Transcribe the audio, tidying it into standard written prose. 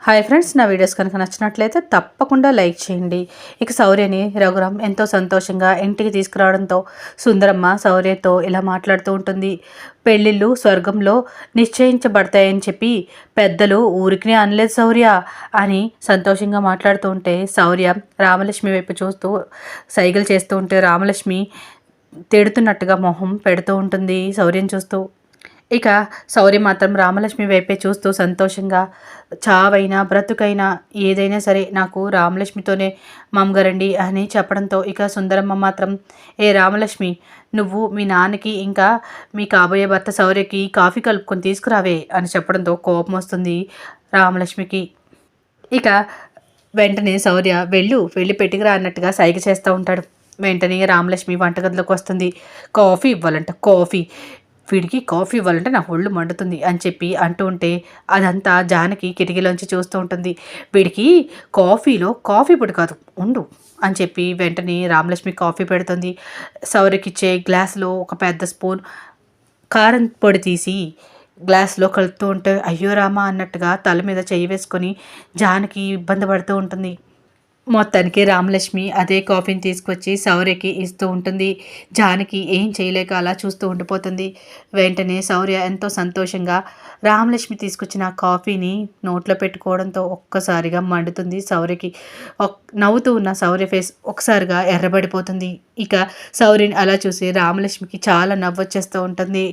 Hi friends, నా videos కనుక నచ్చినట్లయితే తప్పకుండా లైక్ చేయండి. ఇక శౌర్యని రఘురాం ఎంతో సంతోషంగా ఇంటికి తీసుకురావడంతో సుందరమ్మ శౌర్యతో ఇలా మాట్లాడుతూ ఉంటుంది. పెళ్ళిళ్ళు స్వర్గంలో నిశ్చయించబడతాయని చెప్పి పెద్దలు ఊరికి అనలేదు శౌర్య అని సంతోషంగా మాట్లాడుతూ ఉంటే శౌర్య రామలక్ష్మి వైపు చూస్తూ సైగలు చేస్తూ ఉంటే రామలక్ష్మి తిడుతున్నట్టుగా మొహం పెడుతూ ఉంటుంది శౌర్యం చూస్తూ. ఇక శౌర్య మాత్రం రామలక్ష్మి వైపే చూస్తూ సంతోషంగా చావైనా బ్రతుకైనా ఏదైనా సరే నాకు రామలక్ష్మితోనే మమ్మగారండి అని చెప్పడంతో ఇక సుందరమ్మ మాత్రం ఏ రామలక్ష్మి, నువ్వు మీ నాన్నకి ఇంకా మీ కాబోయే భర్త శౌర్యకి కాఫీ కలుపుకొని తీసుకురావే అని చెప్పడంతో కోపం వస్తుంది రామలక్ష్మికి. ఇక వెంటనే శౌర్య వెళ్ళి పెట్టుకురా అన్నట్టుగా సైగ చేస్తూ ఉంటాడు. వెంటనే రామలక్ష్మి వంటగదిలోకి వస్తుంది. కాఫీ ఇవ్వాలంట, కాఫీ, వీడికి కాఫీ ఇవ్వాలంటే నా ఒళ్ళు మండుతుంది అని చెప్పి అంటూ ఉంటే అదంతా జానకి కిటికీలోంచి చూస్తూ ఉంటుంది. వీడికి కాఫీలో కాఫీ పొడి కాదు ఉండు అని చెప్పి వెంటనే రామలక్ష్మి కాఫీ పెడుతుంది. సౌరకిచ్చే గ్లాసులో ఒక పెద్ద స్పూన్ కారం పొడి తీసి గ్లాస్లో కలుపుతూ ఉంటే అయ్యో రామా అన్నట్టుగా తల మీద చెయ్యి వేసుకొని జానకి ఇబ్బంది పడుతూ ఉంటుంది. మొత్తానికి రామలక్ష్మి అదే కాఫీని తీసుకొచ్చి శౌర్యకి ఇస్తూ ఉంటుంది. జానకి ఏం చేయలేక అలా చూస్తూ ఉండిపోతుంది. వెంటనే శౌర్య ఎంతో సంతోషంగా రామలక్ష్మి తీసుకొచ్చిన కాఫీని నోట్లో పెట్టుకోవడంతో ఒక్కసారిగా మండుతుంది శౌర్యకి. నవ్వుతూ ఉన్న శౌర్య ఫేస్ ఒకసారిగా ఎర్రబడిపోతుంది. ఇక శౌర్యని అలా చూసి రామలక్ష్మికి చాలా నవ్వొచ్చేస్తూ ఉంటుంది.